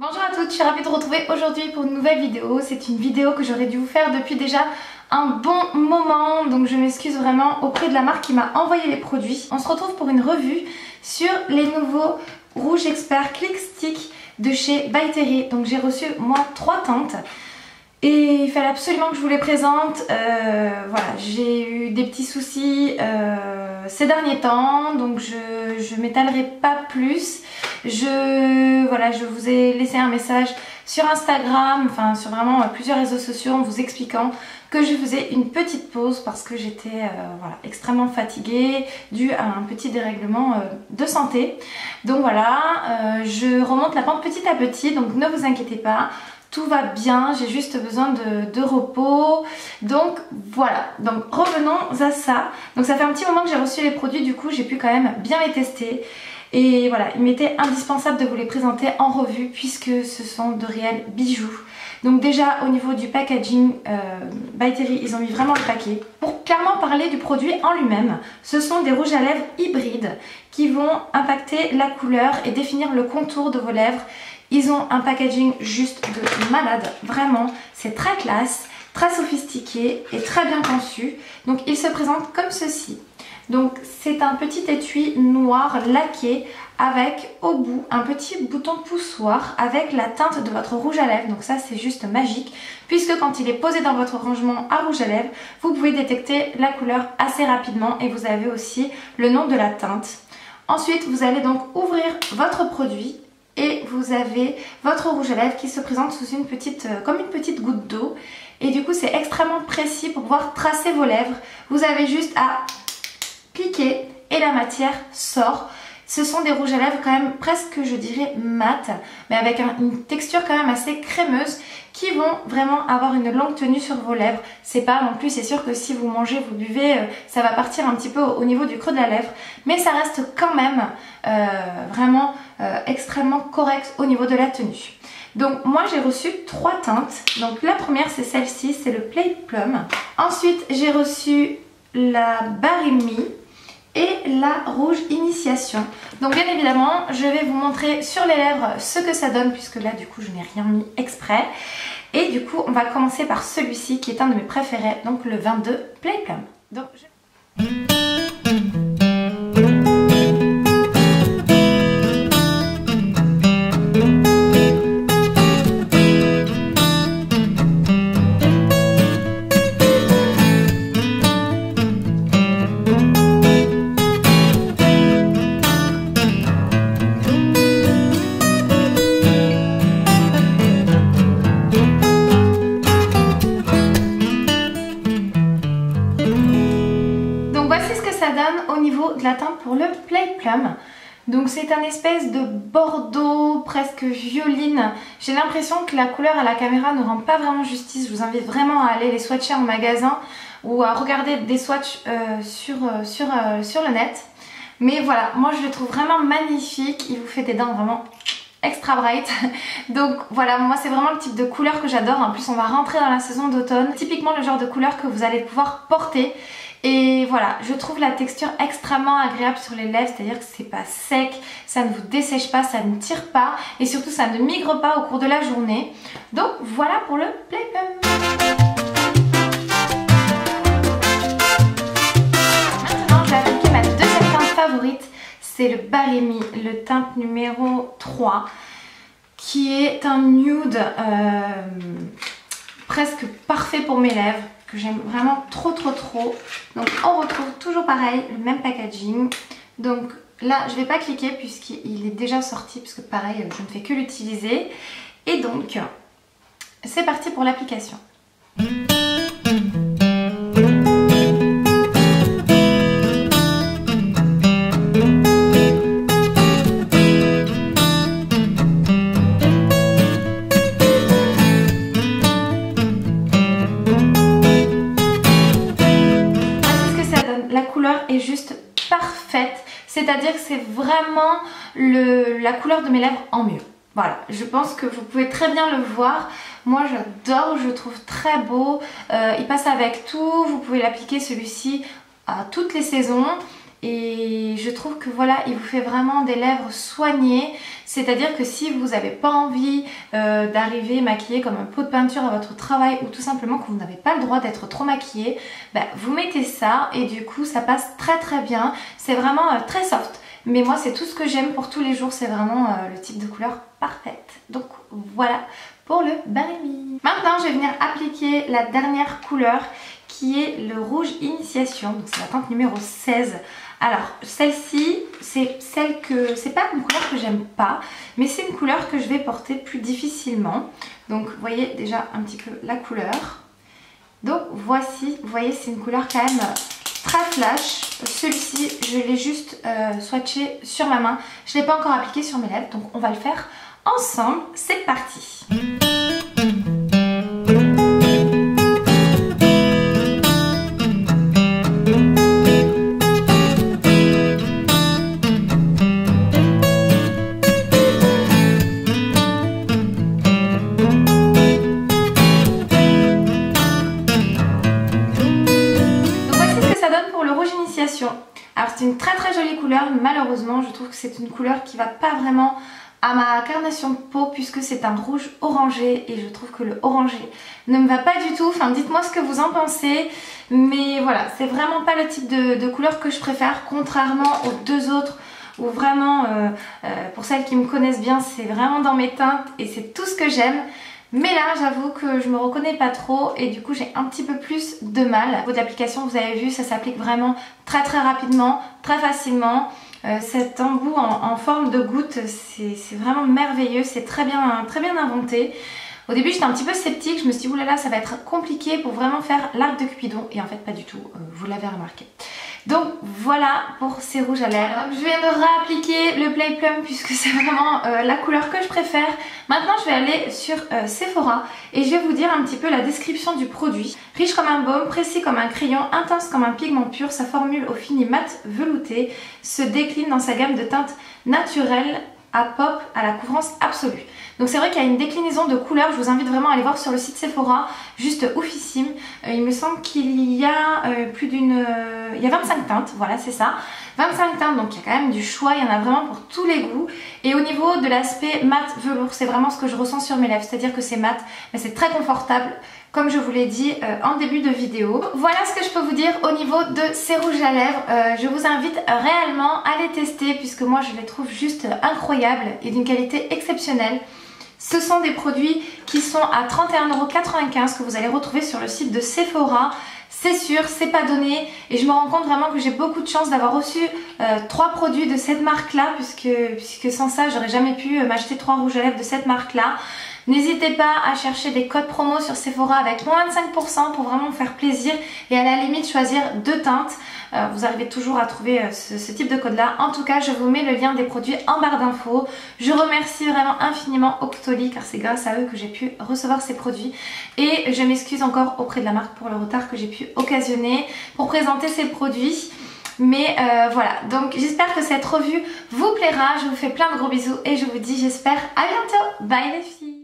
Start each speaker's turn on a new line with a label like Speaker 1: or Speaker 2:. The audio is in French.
Speaker 1: Bonjour à toutes, je suis ravie de vous retrouver aujourd'hui pour une nouvelle vidéo. C'est une vidéo que j'aurais dû vous faire depuis déjà un bon moment, donc je m'excuse vraiment auprès de la marque qui m'a envoyé les produits. On se retrouve pour une revue sur les nouveaux rouges experts Click Stick de chez By Terry. Donc j'ai reçu moi 3 teintes et il fallait absolument que je vous les présente. Voilà, j'ai eu des petits soucis ces derniers temps, donc je m'étalerai pas plus. Je vous ai laissé un message sur Instagram, enfin sur vraiment plusieurs réseaux sociaux en vous expliquant que je faisais une petite pause parce que j'étais extrêmement fatiguée dû à un petit dérèglement de santé. Donc voilà, je remonte la pente petit à petit, donc ne vous inquiétez pas. Tout va bien, j'ai juste besoin de repos. Donc voilà, donc revenons à ça. Donc ça fait un petit moment que j'ai reçu les produits, du coup j'ai pu quand même bien les tester. Et voilà, il m'était indispensable de vous les présenter en revue puisque ce sont de réels bijoux. Donc déjà au niveau du packaging, By Terry, ils ont mis vraiment le paquet. Pour clairement parler du produit en lui-même, ce sont des rouges à lèvres hybrides qui vont impacter la couleur et définir le contour de vos lèvres. Ils ont un packaging juste de malade, vraiment, c'est très classe, très sophistiqué et très bien conçu. Donc ils se présentent comme ceci. Donc c'est un petit étui noir laqué avec au bout un petit bouton poussoir avec la teinte de votre rouge à lèvres. Donc ça c'est juste magique puisque quand il est posé dans votre rangement à rouge à lèvres, vous pouvez détecter la couleur assez rapidement et vous avez aussi le nom de la teinte. Ensuite vous allez donc ouvrir votre produit et vous avez votre rouge à lèvres qui se présente sous une petite, comme une petite goutte d'eau. Et du coup c'est extrêmement précis pour pouvoir tracer vos lèvres. Vous avez juste à cliquer et la matière sort. Ce sont des rouges à lèvres quand même presque je dirais mat, mais avec une texture quand même assez crémeuse qui vont vraiment avoir une longue tenue sur vos lèvres. C'est pas non plus, c'est sûr que si vous mangez, vous buvez, ça va partir un petit peu au niveau du creux de la lèvre, mais ça reste quand même vraiment extrêmement correct au niveau de la tenue. Donc moi j'ai reçu 3 teintes. Donc la première c'est celle-ci, c'est le Play Plum. Ensuite j'ai reçu la Berry Me et la rouge initiation. Donc bien évidemment je vais vous montrer sur les lèvres ce que ça donne puisque là du coup je n'ai rien mis exprès. Et du coup on va commencer par celui-ci qui est un de mes préférés, donc le 22 Play Plum. Donc au niveau de la teinte pour le Play Plum. Donc c'est un espèce de bordeaux presque violine. J'ai l'impression que la couleur à la caméra ne rend pas vraiment justice. Je vous invite vraiment à aller les swatcher en magasin ou à regarder des swatchs sur le net. Mais voilà, moi je le trouve vraiment magnifique. Il vous fait des dents vraiment extra bright. Donc voilà, moi c'est vraiment le type de couleur que j'adore. En plus on va rentrer dans la saison d'automne. Typiquement le genre de couleur que vous allez pouvoir porter. Et voilà, je trouve la texture extrêmement agréable sur les lèvres, c'est-à-dire que c'est pas sec, ça ne vous dessèche pas, ça ne tire pas et surtout ça ne migre pas au cours de la journée. Donc voilà pour le Play Plum. Maintenant je vais appliquer ma deuxième teinte favorite, c'est le Berry Me, le teinte numéro 3 qui est un nude presque parfait pour mes lèvres, que j'aime vraiment trop. Donc on retrouve toujours pareil, le même packaging. Donc là je vais pas cliquer puisqu'il est déjà sorti, puisque pareil je ne fais que l'utiliser. Et donc c'est parti pour l'application. Est juste parfaite, c'est-à-dire que c'est vraiment la couleur de mes lèvres en mieux. Voilà, je pense que vous pouvez très bien le voir. Moi j'adore, je le trouve très beau. Il passe avec tout, vous pouvez l'appliquer celui-ci à toutes les saisons. et je trouve que voilà, il vous fait vraiment des lèvres soignées. C'est-à-dire que si vous n'avez pas envie d'arriver maquillée comme un pot de peinture à votre travail, ou tout simplement que vous n'avez pas le droit d'être trop maquillée, bah, vous mettez ça et du coup ça passe très bien. C'est vraiment très soft, mais moi c'est tout ce que j'aime pour tous les jours, c'est vraiment le type de couleur parfaite. Donc voilà pour le Bare Me. Maintenant je vais venir appliquer la dernière couleur qui est le rouge initiation, donc c'est la teinte numéro 16. Alors celle-ci, c'est pas une couleur que j'aime pas, mais c'est une couleur que je vais porter plus difficilement. Donc vous voyez déjà un petit peu la couleur. Donc voici, vous voyez c'est une couleur quand même très flash. Celui-ci je l'ai juste swatché sur ma main, je ne l'ai pas encore appliqué sur mes lèvres, donc on va le faire ensemble. C'est parti. Alors c'est une très jolie couleur, mais malheureusement je trouve que c'est une couleur qui va pas vraiment à ma carnation de peau puisque c'est un rouge orangé et je trouve que le orangé ne me va pas du tout. Enfin dites-moi ce que vous en pensez, mais voilà, c'est vraiment pas le type de couleur que je préfère, contrairement aux deux autres où vraiment pour celles qui me connaissent bien c'est vraiment dans mes teintes et c'est tout ce que j'aime. Mais là j'avoue que je me reconnais pas trop et du coup j'ai un petit peu plus de mal. Au niveau de l'application, vous avez vu, ça s'applique vraiment très rapidement, très facilement. Cet embout en forme de goutte, c'est vraiment merveilleux, c'est très bien inventé. Au début j'étais un petit peu sceptique, je me suis dit oulala ça va être compliqué pour vraiment faire l'arc de Cupidon et en fait pas du tout, vous l'avez remarqué. Donc voilà pour ces rouges à lèvres. Je viens de réappliquer le Play Plum puisque c'est vraiment la couleur que je préfère. Maintenant je vais aller sur Sephora et je vais vous dire un petit peu la description du produit. Riche comme un baume, précis comme un crayon, intense comme un pigment pur, sa formule au fini mat velouté se décline dans sa gamme de teintes naturelles à pop à la couvrance absolue. Donc c'est vrai qu'il y a une déclinaison de couleurs, je vous invite vraiment à aller voir sur le site Sephora, juste oufissime. Il me semble qu'il y a il y a 25 teintes, voilà c'est ça. 25 teintes, donc il y a quand même du choix, il y en a vraiment pour tous les goûts. Et au niveau de l'aspect mat velours, c'est vraiment ce que je ressens sur mes lèvres, c'est-à-dire que c'est mat, mais c'est très confortable, comme je vous l'ai dit en début de vidéo. Voilà ce que je peux vous dire au niveau de ces rouges à lèvres. Je vous invite réellement à les tester puisque moi je les trouve juste incroyables et d'une qualité exceptionnelle. Ce sont des produits qui sont à 31,95 € que vous allez retrouver sur le site de Sephora. C'est sûr, c'est pas donné et je me rends compte vraiment que j'ai beaucoup de chance d'avoir reçu 3 produits de cette marque là puisque sans ça j'aurais jamais pu m'acheter 3 rouges à lèvres de cette marque là. N'hésitez pas à chercher des codes promo sur Sephora avec moins 25% pour vraiment vous faire plaisir et à la limite choisir 2 teintes. Vous arrivez toujours à trouver ce type de code là. En tout cas je vous mets le lien des produits en barre d'infos. Je remercie vraiment infiniment Octoly car c'est grâce à eux que j'ai pu recevoir ces produits. Et je m'excuse encore auprès de la marque pour le retard que j'ai pu occasionner pour présenter ces produits. Mais voilà, donc j'espère que cette revue vous plaira. Je vous fais plein de gros bisous et je vous dis j'espère à bientôt. Bye les filles.